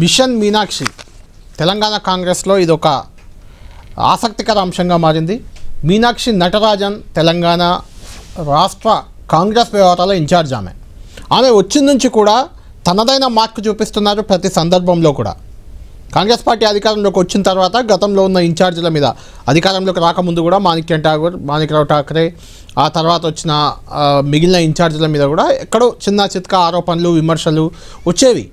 Machine Meenakshi Telangana కాంగ్రెస్లో ఇది ఒక ఆసక్తికర అంశంగా మారింది. మీనాక్షి నటరాజన్ తెలంగాణ రాష్ట్ర కాంగ్రెస్ వ్యవహారాల ఇన్ఛార్జ్. ఆమె వచ్చిన నుంచి కూడా తనదైన మార్కు చూపిస్తున్నారు. ప్రతి సందర్భంలో కూడా కాంగ్రెస్ పార్టీ అధికారంలోకి వచ్చిన తర్వాత గతంలో ఉన్న ఇన్ఛార్జీల మీద, అధికారంలోకి రాకముందు కూడా మాణిక్రావు ఠాకరే, ఆ తర్వాత వచ్చిన మిగిలిన ఇన్ఛార్జీల మీద కూడా ఎక్కడో చిన్న చిత్కా ఆరోపణలు విమర్శలు వచ్చేవి.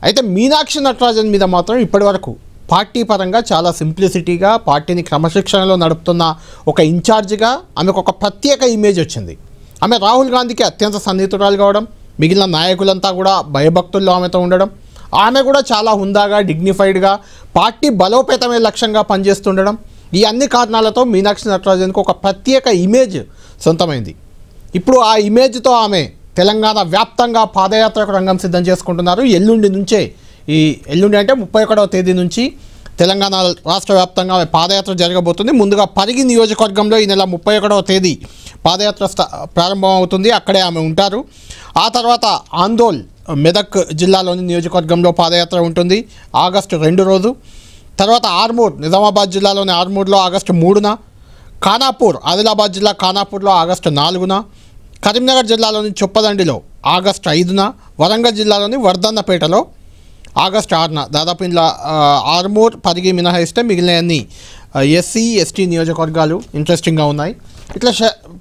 అయితే మీనాక్షి నటరాజన్ మీద మాత్రం ఇప్పటివరకు పార్టీ పరంగా చాలా సింప్లిసిటీగా పార్టీని క్రమశిక్షణలో నడుపుతున్న ఒక ఇన్ఛార్జిగా ఆమెకు ఒక ప్రత్యేక ఇమేజ్ వచ్చింది. ఆమె రాహుల్ గాంధీకి అత్యంత సన్నిహితురాలు కావడం, మిగిలిన నాయకులంతా కూడా భయభక్తుల్లో ఆమెతో ఉండడం, ఆమె కూడా చాలా హుందాగా డిగ్నిఫైడ్గా పార్టీ బలోపేతమే లక్ష్యంగా పనిచేస్తుండడం, ఈ అన్ని కారణాలతో మీనాక్షి నటరాజన్కు ఒక ప్రత్యేక ఇమేజ్ సొంతమైంది. ఇప్పుడు ఆ ఇమేజ్తో ఆమె తెలంగాణ వ్యాప్తంగా పాదయాత్రకు రంగం సిద్ధం చేసుకుంటున్నారు. ఎల్లుండి నుంచే, ఈ ఎల్లుండి అంటే 31వ తేదీ నుంచి తెలంగాణ రాష్ట్ర వ్యాప్తంగా పాదయాత్ర జరగబోతుంది. ముందుగా పరిగి నియోజకవర్గంలో ఈ నెల 31వ తేదీ పాదయాత్ర ప్రారంభమవుతుంది. అక్కడే ఆమె ఉంటారు. ఆ తర్వాత ఆందోళ్ మెదక్ జిల్లాలోని నియోజకవర్గంలో పాదయాత్ర ఉంటుంది ఆగస్టు 2 రోజు. తర్వాత ఆర్మూర్ నిజామాబాద్ జిల్లాలోని ఆర్మూర్లో ఆగస్టు 3న, ఖానాపూర్ ఆదిలాబాద్ జిల్లా ఖానాపూర్లో ఆగస్టు 4న, కరీంనగర్ జిల్లాలోని చొప్పదండిలో ఆగస్టు 5న, వరంగల్ జిల్లాలోని వర్ధన్నపేటలో ఆగస్టు 6న. దాదాపు ఇలా ఆర్మూర్ పరిగి మినహాయిస్తే మిగిలిన అన్ని ఎస్సీ ఎస్టీ నియోజకవర్గాలు ఇంట్రెస్టింగ్గా ఉన్నాయి. ఇట్లా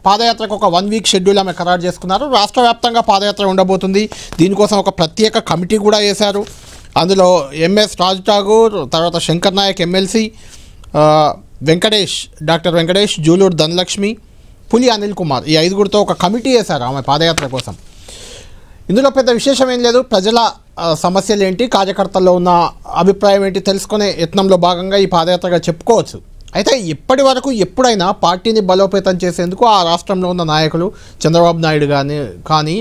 పాదయాత్రకు ఒక 1 వీక్ షెడ్యూల్ ఆమె ఖరారు చేసుకున్నారు. రాష్ట్ర వ్యాప్తంగా పాదయాత్ర ఉండబోతుంది. దీనికోసం ఒక ప్రత్యేక కమిటీ కూడా వేశారు. అందులో ఎంఎస్ రాజ్ ఠాగూర్, తర్వాత శంకర్ నాయక్ ఎమ్మెల్సీ, వెంకటేష్, డాక్టర్ వెంకటేష్, జూలూరు ధనలక్ష్మి, పులి అనిల్ కుమార్, ఈ 5గురితో ఒక కమిటీ వేశారు ఆమె పాదయాత్ర కోసం. ఇందులో పెద్ద విశేషం ఏం లేదు. ప్రజల సమస్యలు ఏంటి, కార్యకర్తల్లో ఉన్న అభిప్రాయం ఏంటి తెలుసుకునే యత్నంలో భాగంగా ఈ పాదయాత్రగా చెప్పుకోవచ్చు. అయితే ఇప్పటి వరకు ఎప్పుడైనా పార్టీని బలోపేతం చేసేందుకు ఆ రాష్ట్రంలో ఉన్న నాయకులు చంద్రబాబు నాయుడు కానీ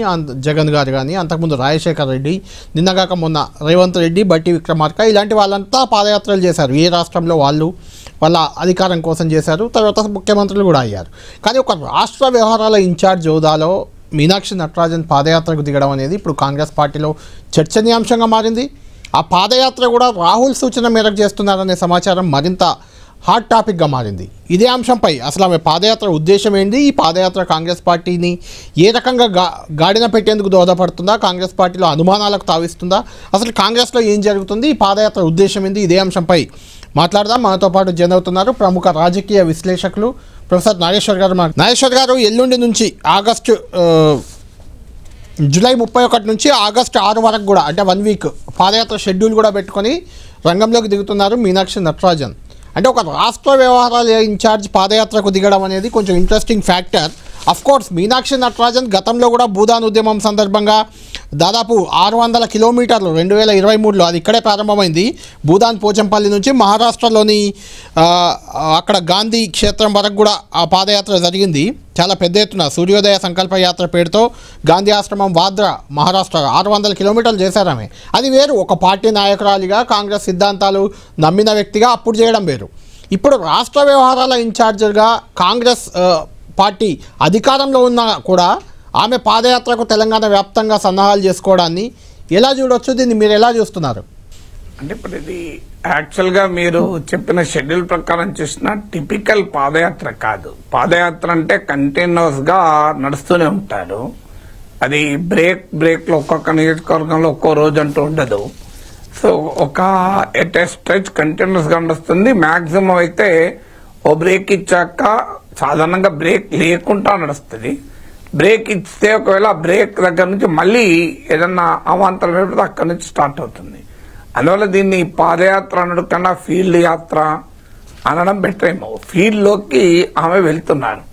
జగన్ గారు కానీ, అంతకుముందు రాజశేఖర్ రెడ్డి, నిన్నగాక మొన్న రేవంత్ రెడ్డి, బట్టి విక్రమార్క, ఇలాంటి వాళ్ళంతా పాదయాత్రలు చేశారు. ఏ రాష్ట్రంలో వాళ్ళు వాళ్ళ అధికారం కోసం చేశారు. తర్వాత ముఖ్యమంత్రులు కూడా అయ్యారు. కానీ ఒక రాష్ట్ర వ్యవహారాల ఇన్ఛార్జ్ హోదాలో మీనాక్షి నటరాజన్ పాదయాత్రకు దిగడం అనేది ఇప్పుడు కాంగ్రెస్ పార్టీలో చర్చనీయాంశంగా మారింది. ఆ పాదయాత్ర కూడా రాహుల్ సూచన మేరకు చేస్తున్నారనే సమాచారం మరింత హాట్ టాపిక్గా మారింది. ఇదే అంశంపై అసలు ఆమె పాదయాత్ర ఉద్దేశం ఏంటి, ఈ పాదయాత్ర కాంగ్రెస్ పార్టీని ఏ రకంగా గాడిన పెట్టేందుకు దోహదపడుతుందా, కాంగ్రెస్ పార్టీలో అనుమానాలకు తావిస్తుందా, అసలు కాంగ్రెస్లో ఏం జరుగుతుంది, ఈ పాదయాత్ర ఉద్దేశం ఏంటి, ఇదే అంశంపై మాట్లాడదాం. మనతో పాటు జైన్ అవుతున్నారు ప్రముఖ రాజకీయ విశ్లేషకులు ప్రొఫెసర్ నాగేశ్వర్ గారు. నాగేశ్వర్ గారు, ఎల్లుండి నుంచి జూలై 31 నుంచి ఆగస్టు 6 వరకు కూడా, అంటే 1 వీక్ పాదయాత్ర షెడ్యూల్ కూడా పెట్టుకొని రంగంలోకి దిగుతున్నారు మీనాక్షి నటరాజన్. అంటే ఒక రాష్ట్ర వ్యవహారాల ఇన్ఛార్జ్ పాదయాత్రకు దిగడం అనేది కొంచెం interesting factor. Of course Meenakshi Natarajan గతంలో కూడా భూదాన్ ఉద్యమం సందర్భంగా దాదాపు 600 కిలోమీటర్లు 2023లో అది ఇక్కడే ప్రారంభమైంది. భూదాన్ పోచంపల్లి నుంచి మహారాష్ట్రలోని అక్కడ గాంధీ క్షేత్రం వరకు కూడా ఆ పాదయాత్ర జరిగింది. చాలా పెద్ద ఎత్తున సూర్యోదయ సంకల్ప యాత్ర పేరుతో గాంధీ ఆశ్రమం వాద్రా మహారాష్ట్ర 600 కిలోమీటర్లు చేశారు ఆమె. అది వేరు, ఒక పార్టీ నాయకురాలిగా కాంగ్రెస్ సిద్ధాంతాలు నమ్మిన వ్యక్తిగా అప్పుడు చేయడం వేరు. ఇప్పుడు రాష్ట్ర వ్యవహారాల ఇన్ఛార్జిగా కాంగ్రెస్ పార్టీ అధికారంలో ఉన్నా కూడా ఆమె పాదయాత్రకు తెలంగాణ వ్యాప్తంగా సన్నాహాలు చేసుకోవడాన్ని ఎలా చూడొచ్చు, దీన్ని మీరు ఎలా చూస్తున్నారు? అంటే ఇప్పుడు ఇది యాక్చువల్గా మీరు చెప్పిన షెడ్యూల్ ప్రకారం చూసిన టిపికల్ పాదయాత్ర కాదు. పాదయాత్ర అంటే కంటిన్యూస్గా నడుస్తూనే ఉంటారు. అది బ్రేక్లో ఒక్కొక్క నియోజకవర్గంలో ఒక్కో రోజు అంటూ ఉండదు. సో ఒక ఎట్ ఏ స్ట్రెచ్ కంటిన్యూస్గా నడుస్తుంది. మ్యాక్సిమం అయితే ఓ బ్రేక్ ఇచ్చాక సాధారణంగా బ్రేక్ లేకుండా నడుస్తుంది. బ్రేక్ ఇస్తే ఒకవేళ బ్రేక్ దగ్గర నుంచి మళ్ళీ ఏదన్నా అవాంతరం ఏమిటో అక్కడి నుంచి స్టార్ట్ అవుతుంది. అందువల్ల దీన్ని పాదయాత్ర అనడం కన్నా ఫీల్డ్ యాత్ర అనడం బెటర్ ఏమో. ఫీల్డ్ లోకి ఆమె వెళ్తున్నారు.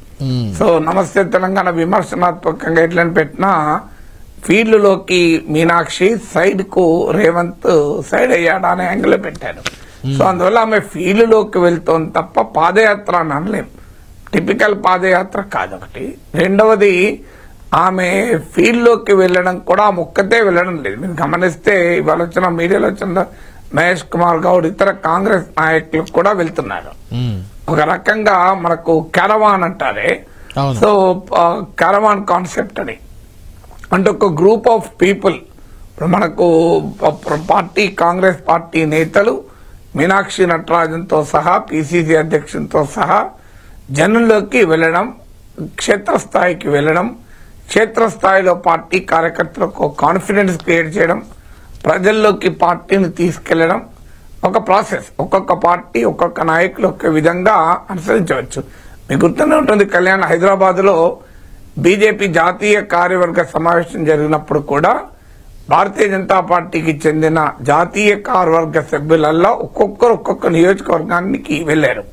సో నమస్తే తెలంగాణ విమర్శనాత్మకంగా ఎట్లని పెట్టినా ఫీల్డ్ లోకి మీనాక్షి, సైడ్ కు రేవంత్ సైడ్ అయ్యాడా అనే యాంగిల్ పెట్టారు. సో అందువల్ల ఆమె ఫీల్డ్ లోకి వెళ్తోంది తప్ప పాదయాత్ర అని అనలేం. టిపికల్ పాదయాత్ర కాదు ఒకటి. రెండవది, ఆమె ఫీల్డ్ లోకి వెళ్ళడం కూడా ఆమె ఒక్కతే వెళ్ళడం లేదు. మీరు గమనిస్తే ఇవాళ వచ్చిన మీడియాలో వచ్చిన మహేష్ కుమార్ గౌడ్, ఇతర కాంగ్రెస్ నాయకులు కూడా వెళ్తున్నారు. ఒక రకంగా మనకు క్యారవాన్ అంటారే, సో క్యారవాన్ కాన్సెప్ట్ అని, అంటే ఒక గ్రూప్ ఆఫ్ పీపుల్ ఇప్పుడు మనకు కాంగ్రెస్ పార్టీ నేతలు మీనాక్షి నటరాజన్తో సహా పిసిసి అధ్యక్షునితో సహా జనంలోకి వెళ్ళడం, క్షేత్రస్థాయికి వెళ్ళడం, క్షేత్రస్థాయిలో పార్టీ కార్యకర్తలకు కాన్ఫిడెన్స్ క్రియేట్ చేయడం, ప్రజల్లోకి పార్టీని తీసుకెళ్లడం ఒక ప్రాసెస్. ఒక్కొక్క పార్టీ ఒక్కొక్క నాయకులు ఒక్క విధంగా అనుసరించవచ్చు. మీకు గుర్తునే ఉంటుంది, హైదరాబాద్ లో బీజేపీ జాతీయ కార్యవర్గ సమావేశం జరిగినప్పుడు కూడా భారతీయ జనతా పార్టీకి చెందిన జాతీయ కార్యవర్గ సభ్యులలో ఒక్కొక్కరు ఒక్కొక్క నియోజకవర్గానికి వెళ్లారు.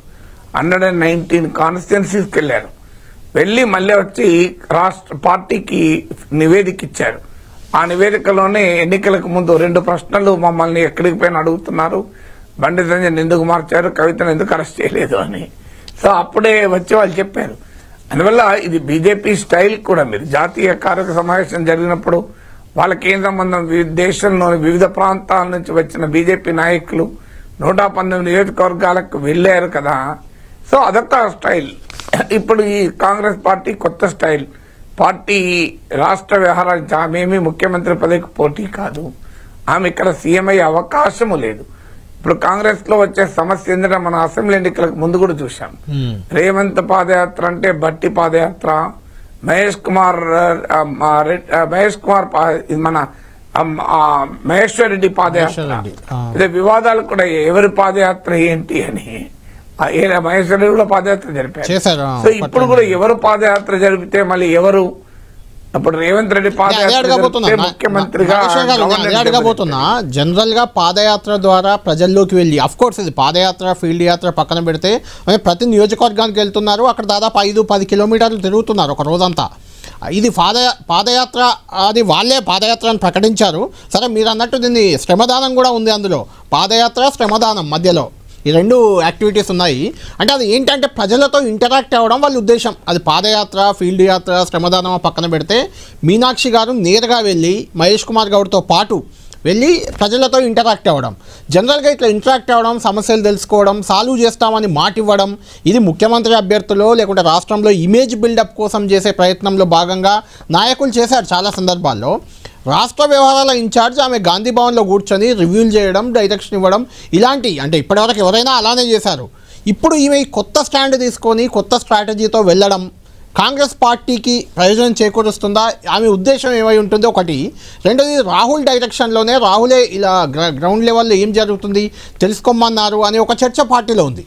119 కాన్స్టిట్యున్సీస్కి వెళ్లారు. వెళ్లి మళ్ళీ వచ్చి రాష్ట్ర పార్టీకి నివేదిక ఇచ్చారు. ఆ నివేదికలోనే ఎన్నికలకు ముందు 2 ప్రశ్నలు మమ్మల్ని ఎక్కడికి పోయిన అడుగుతున్నారు, బండి సంజయ్ ఎందుకు మార్చారు, కవితను ఎందుకు అరెస్ట్ చేయలేదు అని. సో అప్పుడే వచ్చి వాళ్ళు చెప్పారు. అందువల్ల ఇది బీజేపీ స్టైల్ కూడా. మీరు జాతీయ కార్యవర్గ సమావేశం జరిగినప్పుడు వాళ్ళకి ఏం సంబంధం, దేశంలోని వివిధ ప్రాంతాల నుంచి వచ్చిన బీజేపీ నాయకులు 119 నియోజకవర్గాలకు వెళ్లారు కదా. సో అదొక స్టైల్. ఇప్పుడు ఈ కాంగ్రెస్ పార్టీ కొత్త స్టైల్. పార్టీ రాష్ట్ర వ్యవహారాలు, ఆమె ముఖ్యమంత్రి పదవికి పోటీ కాదు, ఆమె ఇక్కడ సీఎం అయ్యే అవకాశము లేదు. ఇప్పుడు కాంగ్రెస్ లో వచ్చే సమస్య ఏంటంటే మన అసెంబ్లీ ఎన్నికలకు ముందు కూడా చూశాం. రేవంత్ పాదయాత్ర అంటే బట్టి పాదయాత్ర, మహేష్ కుమార్ మన మహేశ్వర్ రెడ్డి పాదయాత్ర, ఇదే వివాదాలు కూడా ఎవరి పాదయాత్ర ఏంటి అని. మహేశ్వర్ రెడ్డి కూడా పాదయాత్ర జరిపారు. సో ఇప్పుడు కూడా ఎవరు పాదయాత్ర జరిపితే మళ్ళీ ఎవరు, అప్పుడు రేవంత్ రెడ్డి పాదయాత్ర ముఖ్యమంత్రిగా అడగబోతున్నా. జనరల్ గా పాదయాత్ర ద్వారా ప్రజల్లోకి వెళ్ళి, అఫ్ కోర్స్ ఇది పాదయాత్ర ఫీల్డ్ యాత్ర పక్కన పెడితే ప్రతి నియోజకవర్గానికి వెళ్తున్నారు, అక్కడ దాదాపు 5-10 కిలోమీటర్లు తిరుగుతున్నారు ఒక రోజంతా. ఇది పాదయాత్ర, అది వాళ్ళే పాదయాత్ర అని ప్రకటించారు. సరే, మీరు అన్నట్టు దీన్ని శ్రమదానం కూడా ఉంది అందులో. పాదయాత్ర శ్రమదానం మధ్యలో ఈ 2 యాక్టివిటీస్ ఉన్నాయి. అంటే అది ఏంటంటే ప్రజలతో ఇంటరాక్ట్ అవ్వడం వాళ్ళ ఉద్దేశం. అది పాదయాత్ర, ఫీల్డ్ యాత్ర, శ్రమదానం పక్కన పెడితే మీనాక్షి గారు నేరుగా వెళ్ళి మహేష్ కుమార్ గౌడ్తో పాటు వెళ్ళి ప్రజలతో ఇంటరాక్ట్ అవ్వడం, జనరల్గా ఇట్లా ఇంటరాక్ట్ అవ్వడం, సమస్యలు తెలుసుకోవడం, సాల్వ్ చేస్తామని మాట ఇవ్వడం, ఇది ముఖ్యమంత్రి అభ్యర్థులు లేకుంటే రాష్ట్రంలో ఇమేజ్ బిల్డప్ కోసం చేసే ప్రయత్నంలో భాగంగా నాయకులు చేశారు చాలా సందర్భాల్లో. రాష్ట్ర వ్యవహారాల ఇన్ఛార్జ్ ఆమె గాంధీ భవన్లో కూర్చొని రివ్యూలు చేయడం, డైరెక్షన్ ఇవ్వడం, ఇలాంటి అంటే ఇప్పటివరకు ఎవరైనా అలానే చేశారు. ఇప్పుడు ఈమె కొత్త స్టాండ్ తీసుకొని కొత్త స్ట్రాటజీతో వెళ్ళడం కాంగ్రెస్ పార్టీకి ప్రయోజనం చేకూరుస్తుందా? ఆమె ఉద్దేశం ఏమై ఉంటుంది? ఒకటి. రెండోది, రాహుల్ డైరెక్షన్లోనే, రాహులే ఇలా గ్రౌండ్ లెవెల్లో ఏం జరుగుతుంది తెలుసుకోమన్నారు అనే ఒక చర్చ పార్టీలో ఉంది.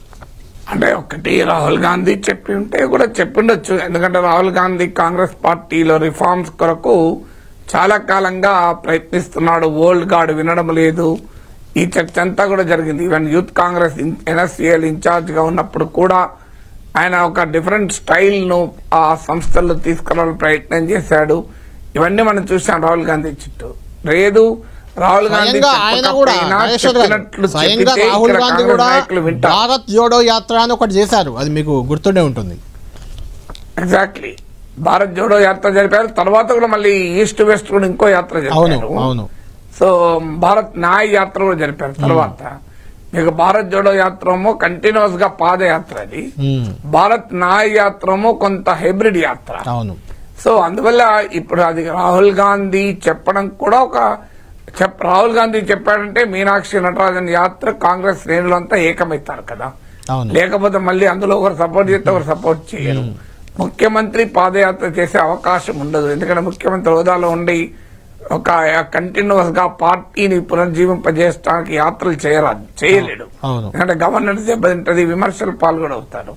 అంటే ఒకటి, రాహుల్ గాంధీ చెప్పి ఉంటే కూడా చెప్పిండొచ్చు. ఎందుకంటే రాహుల్ గాంధీ కాంగ్రెస్ పార్టీలో రిఫార్మ్స్ కొరకు చాలా కాలంగా ప్రయత్నిస్తున్నాడు. ఓల్డ్ గార్డ్ వినడం లేదు. ఈ చర్చ అంతా కూడా జరిగింది. Even youth Congress NSCL incharge గా ఉన్నప్పుడు కూడా ఆయన ఒక డిఫరెంట్ స్టైల్ ను ఆ సంస్థల్లో తీసుకురావాలని ప్రయత్నం చేశాడు. ఇవన్నీ మనం చూసాం రాహుల్ గాంధీ చుట్టూ. లేదు, రాహుల్ గాంధీ భారత్ జోడో యాత్ర అని ఒకటి చేశారు, అది మీకు గుర్తుండే ఉంటుంది. ఎగ్జాక్ట్లీ, భారత్ జోడో యాత్ర జరిపారు. తర్వాత కూడా మళ్ళీ ఈస్ట్ వెస్ట్ కూడా ఇంకో యాత్ర జరిపారు. సో భారత్ న్యాయ్ యాత్ర కూడా జరిపారు. తర్వాత మీకు భారత్ జోడో యాత్రమో కంటిన్యూస్ గా పాదయాత్ర, అది భారత్ న్యాయ్ యాత్రమో కొంత హైబ్రిడ్ యాత్ర. సో అందువల్ల ఇప్పుడు అది రాహుల్ గాంధీ చెప్పడం కూడా ఒక రాహుల్ గాంధీ చెప్పాడంటే మీనాక్షి నటరాజన్ యాత్ర కాంగ్రెస్ శ్రేణులంతా ఏకమవుతారు కదా. లేకపోతే మళ్ళీ అందులో ఒకరు సపోర్ట్ చేస్తే ఒకరు సపోర్ట్ చేయరు. ముఖ్యమంత్రి పాదయాత్ర చేసే అవకాశం ఉండదు. ఎందుకంటే ముఖ్యమంత్రి హోదాలో ఉండి ఒక కంటిన్యూస్ గా పార్టీని పునర్జీవింపజేయడానికి యాత్రలు చేయలేడు. ఎందుకంటే గవర్నెన్స్ దెబ్బతింటది, విమర్శలు పాల్గొనవుతారు.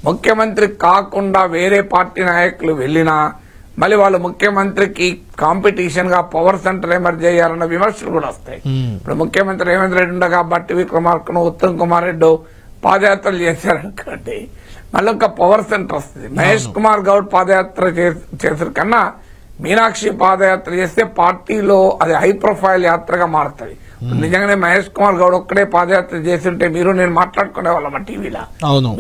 ముఖ్యమంత్రి కాకుండా వేరే పార్టీ నాయకులు వెళ్ళినా మళ్ళీ వాళ్ళు ముఖ్యమంత్రికి కాంపిటీషన్ గా పవర్ సెంటర్ ఎమర్జ్ చేయాలన్న విమర్శలు కూడా వస్తాయి. ఇప్పుడు ముఖ్యమంత్రి రేవంత్ రెడ్డి ఉండగా బట్టి విక్రమార్కను, ఉత్తమ్ కుమార్ రెడ్డి పాదయాత్రలు చేశారనుకోండి, మళ్ళీ ఒక పవర్ సెంటర్ వస్తుంది. మహేష్ కుమార్ గౌడ్ పాదయాత్ర చేసారు కన్నా మీనాక్షి పాదయాత్ర చేస్తే పార్టీలో అది హై ప్రొఫైల్ యాత్రగా మారుతుంది. నిజంగానే మహేష్ కుమార్ గౌడ్ ఒక్కడే పాదయాత్ర చేస్తుంటే మీరు నేను మాట్లాడుకునే వాళ్ళం టీవీలో.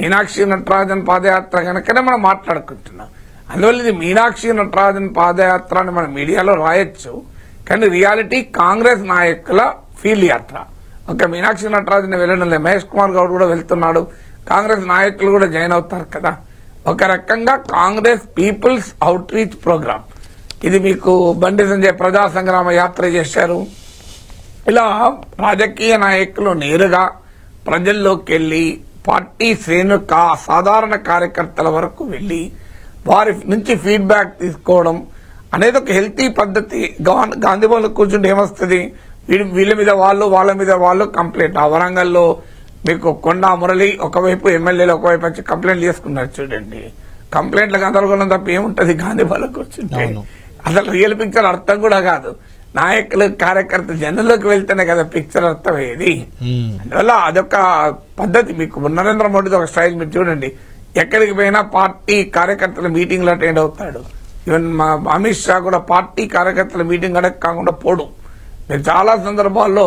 మీనాక్షి నటరాజన్ పాదయాత్ర కనుకనే మనం మాట్లాడుకుంటున్నాం. అందువల్ల ఇది మీనాక్షి నటరాజన్ పాదయాత్ర అని మన మీడియాలో రాయొచ్చు, కానీ రియాలిటీ కాంగ్రెస్ నాయకుల ఫీల్డ్ యాత్ర. ఒక మీనాక్షి నటరాజన్ వెళ్ళడం లేదు, మహేష్ కుమార్ గౌడ్ కూడా వెళ్తున్నాడు, కాంగ్రెస్ నాయకులు కూడా జాయిన్ అవుతారు కదా. ఒక రకంగా Congress people's outreach programme. ఇది మీకు బండి సంజయ్ ప్రజా సంగ్రామ యాత్ర చేశారు. ఇలా రాజకీయ నాయకులు నేరుగా ప్రజల్లోకి వెళ్లి పార్టీ శ్రేణు సాధారణ కార్యకర్తల వరకు వెళ్లి వారి నుంచి ఫీడ్బ్యాక్ తీసుకోవడం అనేది ఒక హెల్తీ పద్ధతి. గాంధీ భవన్లో కూర్చుంటే ఏమొస్తుంది, వీళ్ళ మీద వాళ్ళు వాళ్ళ మీద వాళ్ళు కంప్లైంట్. ఆ వరంగల్లో మీకు కొండా మురళి ఒకవైపు ఎమ్మెల్యేలు ఒకవైపు వచ్చి కంప్లైంట్ చేసుకున్నారు చూడండి. కంప్లైంట్ల గందరగోళం తప్ప ఏముంటది గాంధీ భవన్లో కూర్చుంటే? అసలు రియల్ పిక్చర్ అర్థం కూడా కాదు. నాయకులు కార్యకర్త జనంలోకి వెళ్తేనే కదా పిక్చర్ అర్థమయ్యేది. అందువల్ల అదొక పద్ధతి. మీకు నరేంద్ర మోడీది ఒక స్టైల్ మీరు చూడండి. ఎక్కడికి పోయినా పార్టీ కార్యకర్తల మీటింగ్లు అటెండ్ అవుతాడు. ఈవెన్ మా అమిత్ షా కూడా పార్టీ కార్యకర్తల మీటింగ్ కాకుండా పోడు. మీరు చాలా సందర్భాల్లో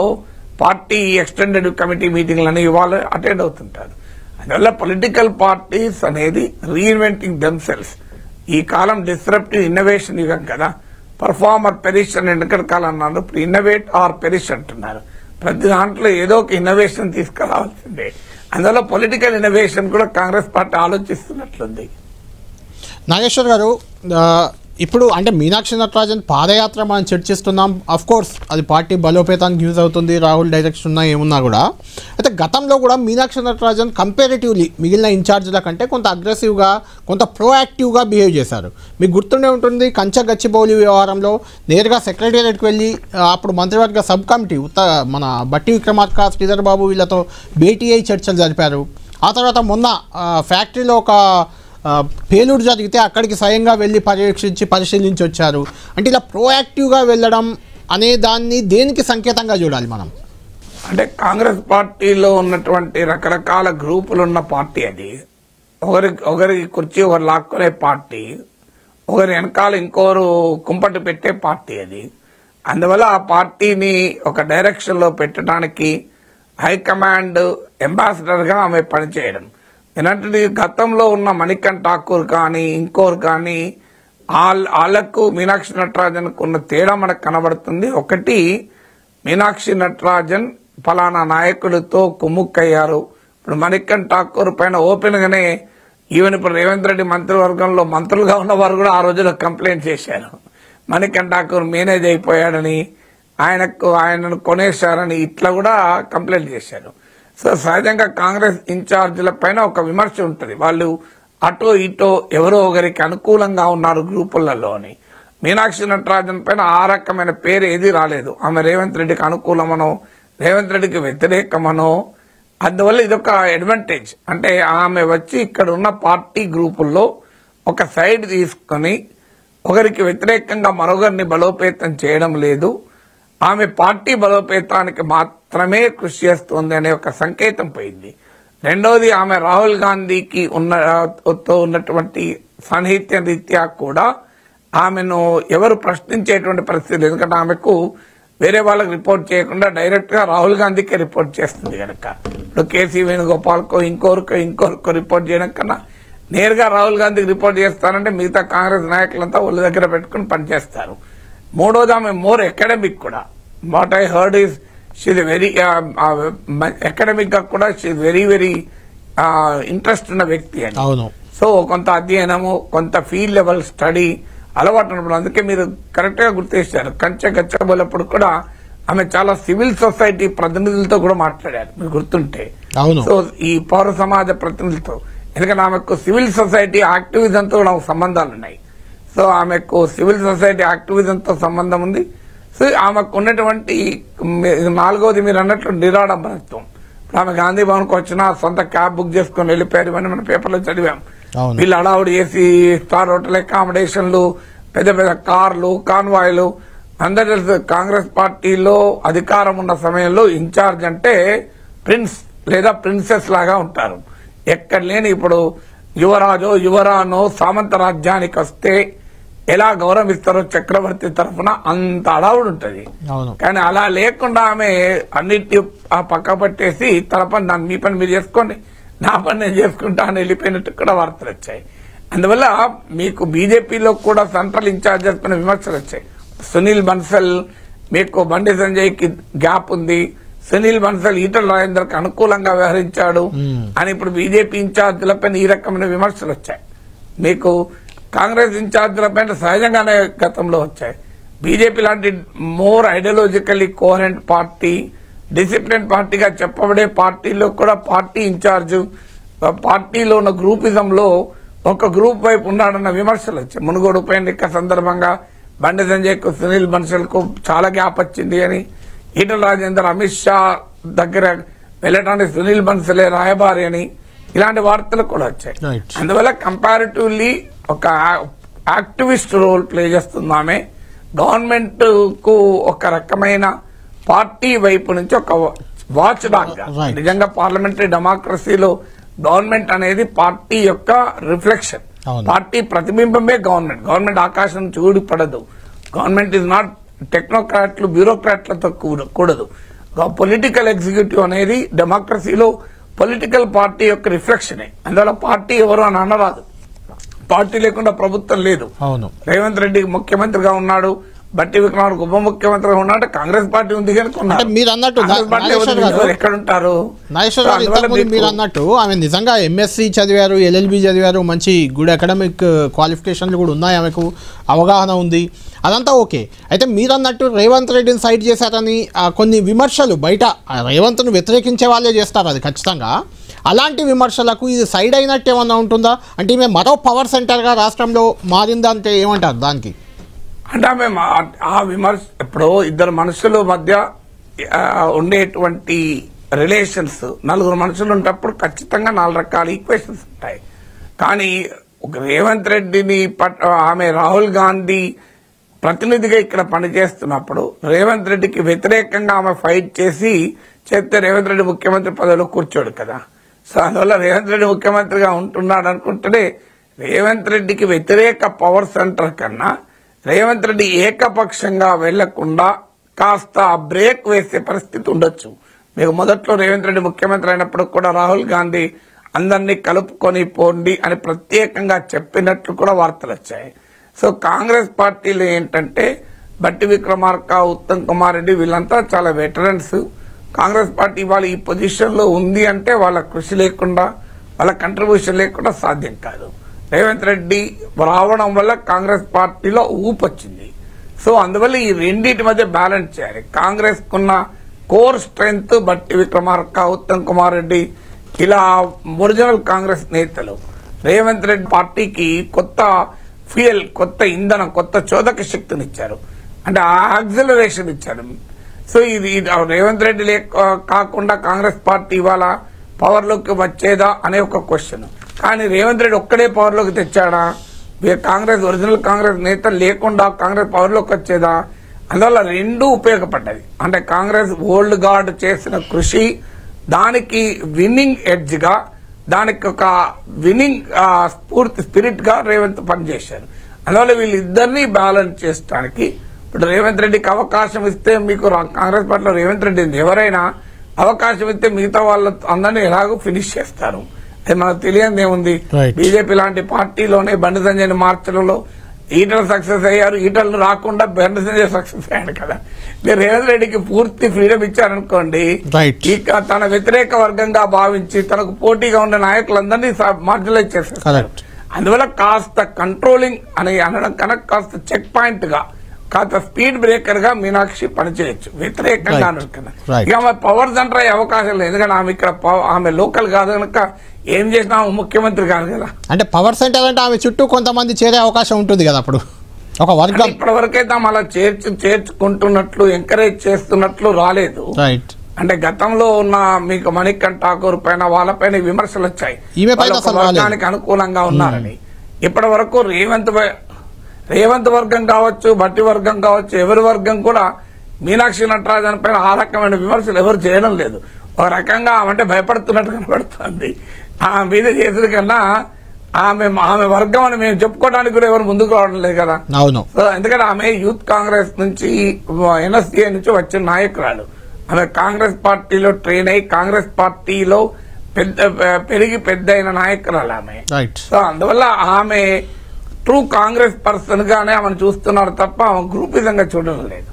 పార్టీ ఎక్స్టెండెడ్ కమిటీ మీటింగ్లని వాళ్ళు అటెండ్ అవుతుంటారు. అందువల్ల పొలిటికల్ పార్టీస్ అనేది రీఇన్వెంటింగ్ దెమ్సెల్స్. ఈ కాలం డిస్రప్టివ్ ఇన్నోవేషన్ యుగం కదా. పర్ఫార్మర్ పెరిష్ అని ఎన్నికల కాలం అన్నారు, ఇప్పుడు ఇన్నోవేట్ ఆర్ పెరిష్ అంటున్నారు. ప్రతి దాంట్లో ఏదో ఒక ఇన్నోవేషన్ తీసుకురావాల్సిందే. అందువల్ల పొలిటికల్ ఇన్నోవేషన్ కూడా కాంగ్రెస్ పార్టీ ఆలోచిస్తున్నట్లుంది. నాగేశ్వర్ గారు, ఇప్పుడు అంటే మీనాక్షి నటరాజన్ పాదయాత్ర మనం చర్చిస్తున్నాం. అఫ్ కోర్స్ అది పార్టీ బలోపేతానికి యూజ్ అవుతుంది, రాహుల్ డైరెక్షన్ ఉన్నా ఏమున్నా కూడా. అయితే గతంలో కూడా మీనాక్షి నటరాజన్ కంపారిటివ్లీ మిగిలిన ఇన్ఛార్జ్ల కంటే కొంత అగ్రెసివ్గా, కొంత ప్రోయాక్టివ్గా బిహేవ్ చేశారు. మీకు గుర్తుండే ఉంటుంది, కంచె గచ్చిబౌలి వ్యవహారంలో నేరుగా సెక్రటేరియట్కి వెళ్ళి అప్పుడు మంత్రివర్గ సబ్ కమిటీ మన బట్టి విక్రమార్క, శ్రీధర్ బాబు వీళ్ళతో భేటీ అయి చర్చలు జరిపారు. ఆ తర్వాత మొన్న ఫ్యాక్టరీలో ఒక పేలుడు జరిగితే అక్కడికి స్వయంగా వెళ్ళి పర్యవేక్షించి పరిశీలించి వచ్చారు. అంటే ఇలా ప్రోయాక్టివ్గా వెళ్ళడం అనే దాన్ని దేనికి సంకేతంగా చూడాలి మనం? కాంగ్రెస్ పార్టీలో ఉన్నటువంటి రకరకాల గ్రూపులు ఉన్న పార్టీ అది. ఒకరి కుర్చీ ఒకరు లాక్కునే పార్టీ, ఒకరి వెనకాల ఇంకోరు కుంపటి పెట్టే పార్టీ అది. అందువల్ల ఆ పార్టీని ఒక డైరెక్షన్ లో పెట్టడానికి హైకమాండ్ అంబాసిడర్ గా ఆమె పనిచేయడం. ఏంటంటే గతంలో ఉన్న మణికంఠ ఠాకూర్ కానీ ఇంకోరు కానీ వాళ్లకు మీనాక్షి నటరాజన్ ఉన్న తేడా మనకు కనబడుతుంది. ఒకటి, మీనాక్షి నటరాజన్ ఫలానా నాయకులతో కుమ్ముక్కయ్యారు. ఇప్పుడు మణికంఠ ఠాకూర్ పైన ఓపెన్ గానే ఈవెన్ ఇప్పుడు రేవంత్ రెడ్డి మంత్రివర్గంలో మంత్రులుగా ఉన్నవారు కూడా ఆ రోజులో కంప్లైంట్ చేశారు. మణికంఠ ఠాకూర్ మేనేజ్ అయిపోయాడని, ఆయనను కొనేశారని ఇట్లా కూడా కంప్లైంట్ చేశారు. సో సహజంగా కాంగ్రెస్ ఇన్ఛార్జీల పైన ఒక విమర్శ ఉంటుంది. వాళ్ళు అటో ఇటో ఎవరో ఒకరికి అనుకూలంగా ఉన్నారు గ్రూపులలో అని. మీనాక్షి నటరాజన్ పైన ఆ రకమైన పేరు ఏది రాలేదు. ఆమె రేవంత్ రెడ్డికి అనుకూలమనో రేవంత్ రెడ్డికి వ్యతిరేకమనో. అందువల్ల ఇదొక అడ్వాంటేజ్. అంటే ఆమె వచ్చి ఇక్కడ ఉన్న పార్టీ గ్రూపుల్లో ఒక సైడ్ తీసుకుని ఒకరికి వ్యతిరేకంగా మరొకరిని బలోపేతం చేయడం లేదు. ఆమె పార్టీ బలోపేతానికి మాత్రమే కృషి చేస్తోంది అనే ఒక సంకేతం పోయింది. రెండోది, ఆమె రాహుల్ గాంధీకి ఉన్నటువంటి సాన్నిహిత్య రీత్యా కూడా ఆమెను ఎవరు ప్రశ్నించేటువంటి పరిస్థితి లేదు. ఎందుకంటే ఆమెకు వేరే వాళ్ళకి రిపోర్ట్ చేయకుండా డైరెక్ట్ గా రాహుల్ గాంధీకే రిపోర్ట్ చేస్తుంది కనుక. ఇప్పుడు కేసీ వేణుగోపాల్కో ఇంకోరికో రిపోర్ట్ చేయడం కన్నా నేరుగా రాహుల్ గాంధీకి రిపోర్ట్ చేస్తారంటే మిగతా కాంగ్రెస్ నాయకులంతా వాళ్ళ దగ్గర పెట్టుకుని పనిచేస్తారు. మూడోది, ఆమె మోర్ అకాడమిక్ కూడా. What I heard is she very academic గా కూడా షీఈ్ వెరీ వెరీ ఇంట్రెస్ట్ ఉన్న వ్యక్తి అని. సో కొంత అధ్యయనము, కొంత ఫీల్డ్ లెవెల్ స్టడీ అలవాటు ఉన్నప్పుడు. అందుకే మీరు కరెక్ట్ గా గుర్తు చేశారు. కంచె గచ్చబోలప్పుడు కూడా ఆమె చాలా సివిల్ సొసైటీ ప్రతినిధులతో కూడా మాట్లాడారు, మీకు గుర్తుంటే. సో ఈ పౌర సమాజ ప్రతినిధులతో, ఎందుకంటే ఆమెకు సివిల్ సొసైటీ యాక్టివిజంతో కూడా సంబంధాలు ఉన్నాయి. సో ఆమెకు సివిల్ సొసైటీ యాక్టివిజంతో సంబంధం ఉంది. సో ఆమెకు ఉన్నటువంటి నాలుగోది మీరు అన్నట్లు నిరాడంబరత్వం. ఇప్పుడు ఆమె గాంధీ భవన్ కు వచ్చినా సొంత క్యాబ్ బుక్ చేసుకుని వెళ్ళిపోయారు. ఇవన్నీ మన పేపర్లో చదివాం. వీళ్ళు హడావుడి చేసి స్టార్ హోటల్ అకామిడేషన్లు, పెద్ద పెద్ద కార్లు, కాన్వాయ్లు. అందరూ తెలుసు కాంగ్రెస్ పార్టీలో అధికారం ఉన్న సమయంలో ఇన్ఛార్జ్ అంటే ప్రిన్స్ లేదా ప్రిన్సెస్ లాగా ఉంటారు. ఎక్కడ లేని ఇప్పుడు యువరానో సామంత రాజ్యానికి వస్తే ఎలా గౌరవిస్తారో చక్రవర్తి తరఫున అంత అడావుడు ఉంటుంది. కానీ అలా లేకుండా ఆమె అన్నిటి ఆ పక్క పట్టేసి తన పని దాన్ని మీ పని మీరు చేసుకోండి, నా పని నేను చేసుకుంటా అని వెళ్ళిపోయినట్టు కూడా వార్తలు వచ్చాయి. అందువల్ల మీకు బీజేపీలో కూడా సెంట్రల్ ఇన్ఛార్జెస్ పైన విమర్శలు వచ్చాయి. సునీల్ బన్సల్, మీకు బండి సంజయ్ కి గ్యాప్ ఉంది, సునీల్ బన్సల్ ఈటల రాజేందర్కి అనుకూలంగా వ్యవహరించాడు అని ఇప్పుడు బీజేపీ ఇన్ఛార్జీలపైన ఈ రకమైన విమర్శలు వచ్చాయి. మీకు కాంగ్రెస్ ఇన్ఛార్జీల పైన సహజంగానే గతంలో వచ్చాయి. బీజేపీ లాంటి more ideologically coherent party, discipline పార్టీగా చెప్పబడే పార్టీలో కూడా పార్టీ ఇన్ఛార్జ్, పార్టీలో ఉన్న గ్రూపిజంలో ఒక గ్రూప్ వైపు ఉన్నాడన్న విమర్శలు వచ్చాయి. మునుగోడు ఉప ఎన్నిక సందర్భంగా బండి సంజయ్కు, సునీల్ బన్సల్కు చాలా గ్యాప్ వచ్చింది అని, ఈటల రాజేందర్ అమిత్ షా దగ్గర వెళ్ళటానికి సునీల్ బన్సలే రాయబారి అని ఇలాంటి వార్తలు కూడా వచ్చాయి. అందువల్ల కంపారిటివ్లీ ఒక యాక్టివిస్ట్ రోల్ ప్లే చేస్తున్నామే. గవర్నమెంట్ కు ఒక రకమైన పార్టీ వైపు నుంచి ఒక వాచ్ డాగ్ గా, నిజంగా పార్లమెంటరీ డెమోక్రసీలో గవర్నమెంట్ అనేది పార్టీ యొక్క రిఫ్లెక్షన్, పార్టీ ప్రతిబింబమే గవర్నమెంట్. గవర్నమెంట్ ఆకాశం చూడిపడదు. గవర్నమెంట్ ఇస్ నాట్ టెక్నోక్రాట్లు, బ్యూరోక్రాట్లతో కూడదు. పొలిటికల్ ఎగ్జిక్యూటివ్ అనేది డెమోక్రసీలో పొలిటికల్ పార్టీ యొక్క రిఫ్లెక్షనే. అందువల్ల పార్టీ ఎవరు అని అనరాదు. పార్టీ లేకుండా ప్రభుత్వం లేదు. రేవంత్ రెడ్డి ముఖ్యమంత్రిగా ఉన్నాడు, బట్టి విక్రమార్క ఉప ముఖ్యమంత్రిగా ఉన్నాడు, కాంగ్రెస్ పార్టీ ఉంది కనుక మీరు అన్నట్టు ఎక్కడుంటారు? నాగేశ్వర గారు, మీరు అన్నట్టు ఆమె నిజంగా ఎంఎస్సీ చదివారు, ఎల్ఎల్బి చదివారు, మంచి గుడ్ అకాడమిక్ క్వాలిఫికేషన్లు కూడా ఉన్నాయి, ఆమెకు అవగాహన ఉంది, అదంతా ఓకే. అయితే మీరు అన్నట్టు రేవంత్ రెడ్డిని సైడ్ చేశారని కొన్ని విమర్శలు బయట రేవంత్ను వ్యతిరేకించే వాళ్ళే చేస్తారు, అది ఖచ్చితంగా. అలాంటి విమర్శలకు ఇది సైడ్ అయినట్టు ఏమన్నా ఉంటుందా? అంటే ఈమె మరో పవర్ సెంటర్గా రాష్ట్రంలో మారిందా అంటే ఏమంటారు దానికి? అంటే ఆమె ఆ విమర్శ ఇప్పుడు ఇద్దరు మనుషుల మధ్య ఉండేటువంటి రిలేషన్స్, నలుగురు మనుషులు ఉన్నప్పుడు ఖచ్చితంగా 4 రకాల ఈక్వేషన్స్ ఉంటాయి. కానీ ఒక రేవంత్ రెడ్డిని ఆమె రాహుల్ గాంధీ ప్రతినిధిగా ఇక్కడ పనిచేస్తున్నప్పుడు రేవంత్ రెడ్డికి వ్యతిరేకంగా ఆమె ఫైట్ చేస్తే రేవంత్ రెడ్డి ముఖ్యమంత్రి పదవిలో కూర్చోడు కదా. సో అందువల్ల రేవంత్ రెడ్డి ముఖ్యమంత్రిగా ఉంటున్నాడు అనుకుంటేనే రేవంత్ రెడ్డికి వ్యతిరేక పవర్ సెంటర్ కన్నా రేవంత్ రెడ్డి ఏకపక్షంగా వెళ్లకుండా కాస్త బ్రేక్ వేసే పరిస్థితి ఉండొచ్చు. మీకు మొదట్లో రేవంత్ రెడ్డి ముఖ్యమంత్రి అయినప్పుడు కూడా రాహుల్ గాంధీ అందరినీ కలుపుకొని పోండి అని ప్రత్యేకంగా చెప్పినట్లు కూడా వార్తలు వచ్చాయి. సో కాంగ్రెస్ పార్టీలో ఏంటంటే బట్టి విక్రమార్క, ఉత్తమ్ కుమార్ రెడ్డి వీళ్ళంతా చాలా వెటరన్స్. కాంగ్రెస్ పార్టీ వాళ్ళ ఈ పొజిషన్ లో ఉంది అంటే వాళ్ళ కృషి లేకుండా, వాళ్ళ కంట్రిబ్యూషన్ లేకుండా సాధ్యం కాదు. రేవంత్ రెడ్డి రావడం వల్ల కాంగ్రెస్ పార్టీలో ఊపు వచ్చింది. సో అందువల్ల ఈ రెండింటి మధ్య బ్యాలెన్స్ చేయాలి. కాంగ్రెస్ కున్న కోర్ స్ట్రెంగ్త్ బట్టి విక్రమార్క, ఉత్తమ్ కుమార్ రెడ్డి ఇలా ఒరిజినల్ కాంగ్రెస్ నేతలు రేవంత్ రెడ్డి పార్టీకి కొత్త ఫ్యూయల్, కొత్త ఇంధనం, కొత్త చోదక శక్తినిచ్చారు, అంటే యాక్సిలరేషన్ ఇచ్చారు. సో ఇది రేవంత్ రెడ్డి కాకుండా కాంగ్రెస్ పార్టీ ఇవాళ పవర్ లోకి వచ్చేదా అనే ఒక క్వశ్చన్. కానీ రేవంత్ రెడ్డి ఒక్కడే పవర్ లోకి తెచ్చాడా? కాంగ్రెస్ ఒరిజినల్ కాంగ్రెస్ నేత లేకుండా కాంగ్రెస్ పవర్ లోకి వచ్చేదా? అందువల్ల రెండూ ఉపయోగపడ్డది. అంటే కాంగ్రెస్ ఓల్డ్ గార్డ్ చేసిన కృషి, దానికి విన్నింగ్ ఎడ్జ్ గా, దానికి ఒక విన్నింగ్ స్ఫూర్తి స్పిరిట్ గా రేవంత్ పనిచేశారు. అందువల్ల వీళ్ళిద్దరినీ బ్యాలెన్స్ చేయడానికి ఇప్పుడు రేవంత్ రెడ్డికి అవకాశం ఇస్తే, మీకు కాంగ్రెస్ పార్టీలో రేవంత్ రెడ్డి ఎవరైనా అవకాశం ఇస్తే మిగతా వాళ్ళ అందరినీ ఎలాగో ఫినిష్ చేస్తారు. అది మనకు తెలియదు ఏముంది. బీజేపీ లాంటి పార్టీలోనే బండి సంజయ్ని మార్చడంలో ఈటల సక్సెస్ అయ్యారు, ఈటలు రాకుండా బండి సంజయ్ సక్సెస్ అయ్యాడు కదా. మీరు రేవంత్ రెడ్డికి పూర్తి ఫ్రీడమ్ ఇచ్చారనుకోండి, ఇక తన వ్యతిరేక వర్గంగా భావించి తనకు పోటీగా ఉన్న నాయకులందరినీ మార్జినలైజ్ చేసేస్తారు. అందువల్ల కాస్త కంట్రోలింగ్ అని అనడం కనుక కాస్త చెక్ పాయింట్ గా, కాస్త స్పీడ్ బ్రేకర్ గా మీనాక్షి పనిచేయచ్చు వ్యతిరేకంగా. ఇక ఆమె పవర్ సెంటర్ అయ్యే అవకాశం లేదు, ఎందుకంటే ఆమె ఇక్కడ ఆమె లోకల్ కాదు కనుక ఏం చేసినా ముఖ్యమంత్రి కాదు కదా. అంటే పవర్ సెంటర్ అంటే ఆమె చుట్టూ కొంతమంది చేరే అవకాశం ఉంటుంది కదా అప్పుడు ఒక వర్గం. ఇప్పటి వరకైతే ఆమె అలా చేర్చుకుంటున్నట్లు, ఎంకరేజ్ చేస్తున్నట్లు రాలేదు. అంటే గతంలో ఉన్న మీకు మణికంఠ ఠాకూర్ పైన వాళ్ళపైన విమర్శలు వచ్చాయి, వర్గానికి అనుకూలంగా ఉన్నారని. ఇప్పటి వరకు రేవంత్ వర్గం కావచ్చు, బట్టి వర్గం కావచ్చు, ఎవరి వర్గం కూడా మీనాక్షి నటరాజన్ పైన ఆ రకమైన విమర్శలు ఎవరు చేయడం లేదు. ఒక రకంగా అంటే భయపడుతున్నట్టు కనబడుతుంది. ఆమె మీద చేసేది కన్నా ఆమె వర్గం అని మేము చెప్పుకోవడానికి కూడా ఎవరు ముందుకు రావడం లేదు కదా. సో ఎందుకంటే ఆమె యూత్ కాంగ్రెస్ నుంచి, ఎన్ఎస్సీఐ నుంచి వచ్చిన నాయకురాలు. ఆమె కాంగ్రెస్ పార్టీలో ట్రైన్ అయ్యి కాంగ్రెస్ పార్టీలో పెరిగి పెద్ద అయిన నాయకురాలు ఆమె. సో అందువల్ల ఆమె ట్రూ కాంగ్రెస్ పర్సన్ గానే ఆమెను చూస్తున్నారు తప్ప ఆమె గ్రూపిజంగా చూడడం లేదు.